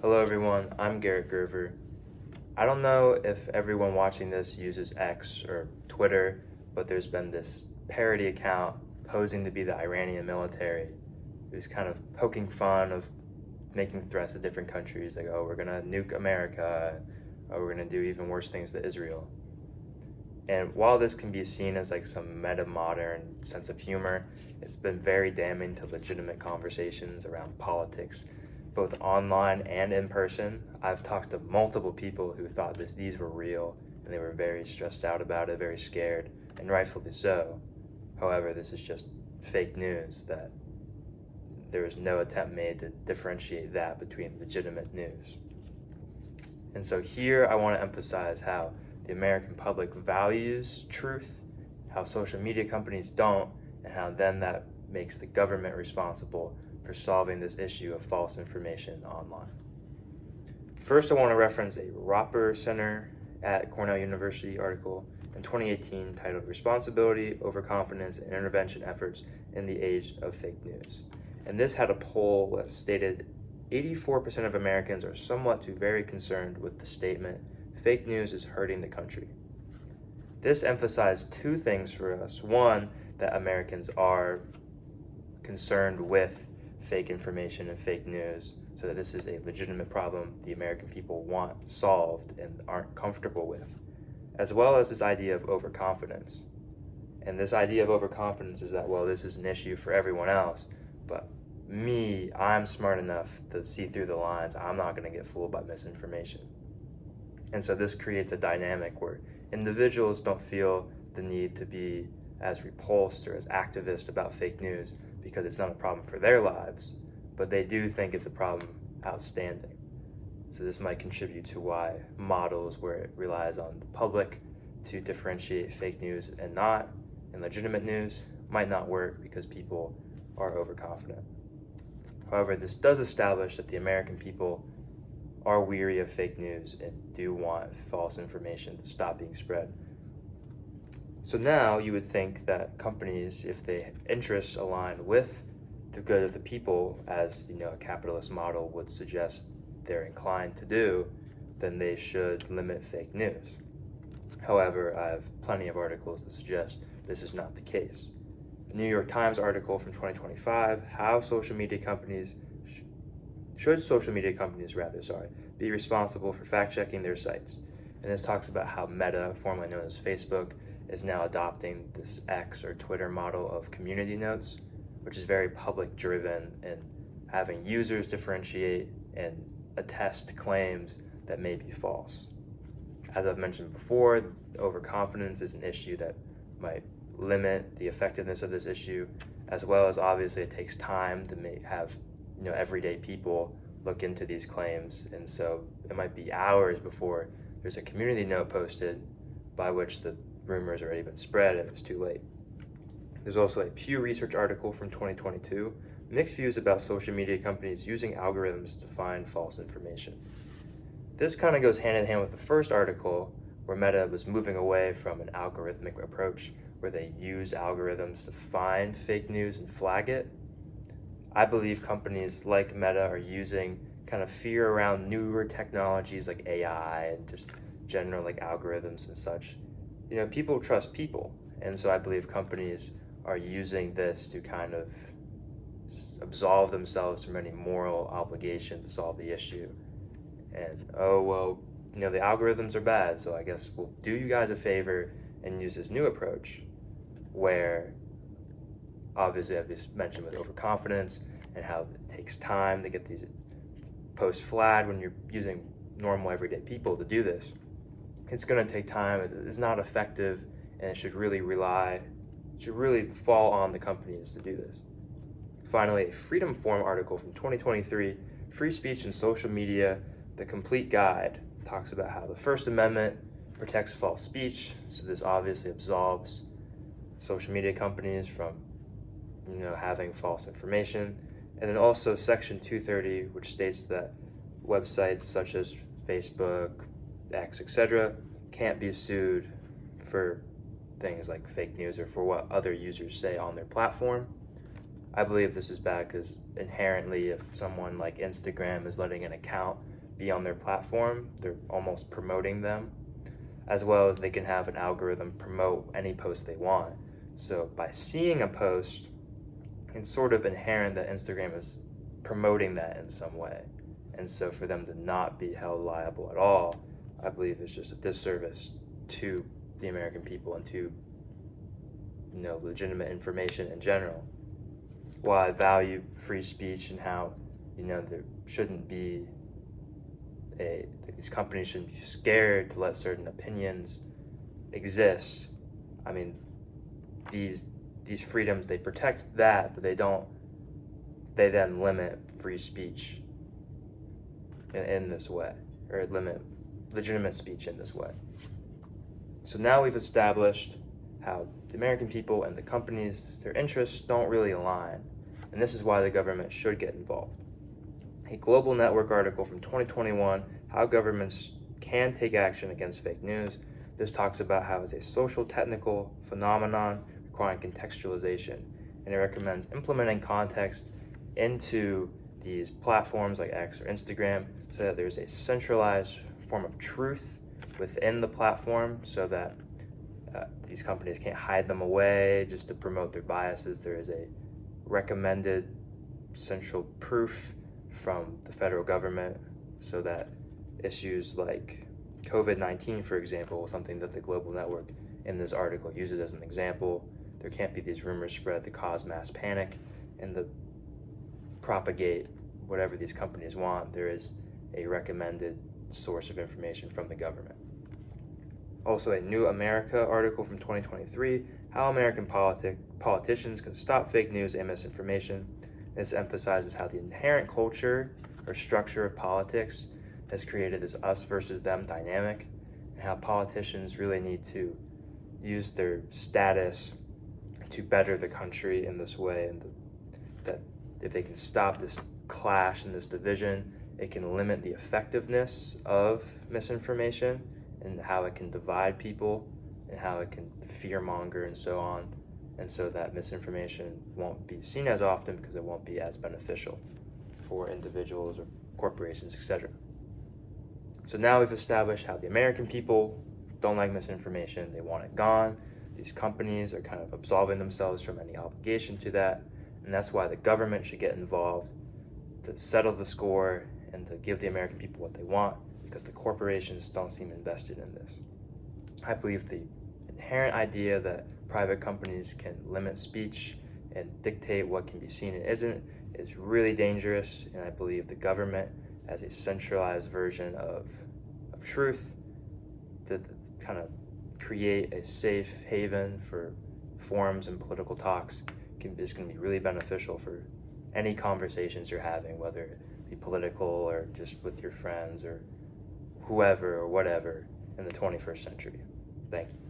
Hello everyone, I'm Garrett Gerver. I don't know if everyone watching this uses X or Twitter, but there's been this parody account posing to be the Iranian military who's kind of poking fun of making threats to different countries, like, oh, we're gonna nuke America, or we're gonna do even worse things to Israel. And while this can be seen as like some meta-modern sense of humor, it's been very damning to legitimate conversations around politics, both online and in person. I've talked to multiple people who thought these were real, and they were very stressed out about it, very scared, and rightfully so. However, this is just fake news that there was no attempt made to differentiate that between legitimate news. And so here I want to emphasize how the American public values truth, how social media companies don't, and how then that makes the government responsible for solving this issue of false information online. First, I want to reference a Roper Center at Cornell University article in 2018 titled Responsibility, Overconfidence, and Intervention Efforts in the Age of Fake News. And this had a poll that stated 84% of Americans are somewhat to very concerned with the statement, fake news is hurting the country. This emphasized two things for us. One, that Americans are concerned with fake information and fake news, so that this is a legitimate problem the American people want solved and aren't comfortable with, as well as this idea of overconfidence. And this idea of overconfidence is that, well, this is an issue for everyone else, but I'm smart enough to see through the lines. I'm not going to get fooled by misinformation. And so this creates a dynamic where individuals don't feel the need to be as repulsed or as activist about fake news because it's not a problem for their lives, but they do think it's a problem outstanding. So this might contribute to why models where it relies on the public to differentiate fake news and legitimate news might not work because people are overconfident. However, this does establish that the American people are weary of fake news and do want false information to stop being spread. So now you would think that companies, if their interests align with the good of the people, as a capitalist model would suggest they're inclined to do, then they should limit fake news. However, I have plenty of articles that suggest this is not the case. The New York Times article from 2025, how social media companies be responsible for fact-checking their sites. And this talks about how Meta, formerly known as Facebook, is now adopting this X or Twitter model of community notes, which is very public-driven and having users differentiate and attest to claims that may be false. As I've mentioned before, overconfidence is an issue that might limit the effectiveness of this issue, as well as obviously it takes time to have everyday people look into these claims, and so it might be hours before there's a community note posted by which the rumors already been spread and it's too late. There's also a Pew Research article from 2022, mixed views about social media companies using algorithms to find false information. This kind of goes hand in hand with the first article, where Meta was moving away from an algorithmic approach where they use algorithms to find fake news and flag it. I believe companies like Meta are using kind of fear around newer technologies like AI and just general like algorithms and such. People trust people, and so I believe companies are using this to kind of absolve themselves from any moral obligation to solve the issue. And the algorithms are bad, so I guess we'll do you guys a favor and use this new approach where obviously I've just mentioned with overconfidence and how it takes time to get these posts flagged when you're using normal everyday people to do this. It's going to take time, it's not effective, and it should really fall on the companies to do this. Finally, a Freedom Forum article from 2023, Free Speech and Social Media, the Complete Guide, talks about how the First Amendment protects false speech, so this obviously absolves social media companies from having false information. And then also Section 230, which states that websites such as Facebook, X, etc., can't be sued for things like fake news or for what other users say on their platform. I believe this is bad because inherently, if someone like Instagram is letting an account be on their platform, they're almost promoting them, as well as they can have an algorithm promote any post they want. So by seeing a post, it's sort of inherent that Instagram is promoting that in some way. And so for them to not be held liable at all, I believe is just a disservice to the American people and to legitimate information in general. While I value free speech and how there shouldn't be these companies shouldn't be scared to let certain opinions exist. I mean, these freedoms, they protect that, but they then limit free speech in this way, or limit legitimate speech in this way. So now we've established how the American people and the companies, their interests don't really align, and this is why the government should get involved. A Global Network article from 2021, How Governments Can Take Action Against Fake News. This talks about how it's a social technical phenomenon requiring contextualization, and it recommends implementing context into these platforms like X or Instagram so that there's a centralized form of truth within the platform so that these companies can't hide them away just to promote their biases. There is a recommended central proof from the federal government so that issues like COVID-19, for example, something that the Global Network in this article uses as an example, there can't be these rumors spread to cause mass panic and to propagate whatever these companies want. There is a recommended source of information from the government. Also, a New America article from 2023, How American Politicians Can Stop Fake News and Misinformation. This emphasizes how the inherent culture or structure of politics has created this us versus them dynamic, and how politicians really need to use their status to better the country in this way, and that if they can stop this clash and this division, it can limit the effectiveness of misinformation and how it can divide people and how it can fearmonger and so on, and so that misinformation won't be seen as often because it won't be as beneficial for individuals or corporations, etc. So now we've established how the American people don't like misinformation, they want it gone. These companies are kind of absolving themselves from any obligation to that, and that's why the government should get involved to settle the score and to give the American people what they want, because the corporations don't seem invested in this. I believe the inherent idea that private companies can limit speech and dictate what can be seen and isn't is really dangerous, and I believe the government as a centralized version of truth to kind of create a safe haven for forums and political talks is going to be really beneficial for any conversations you're having, whether it be political or just with your friends or whoever or whatever in the 21st century. Thank you.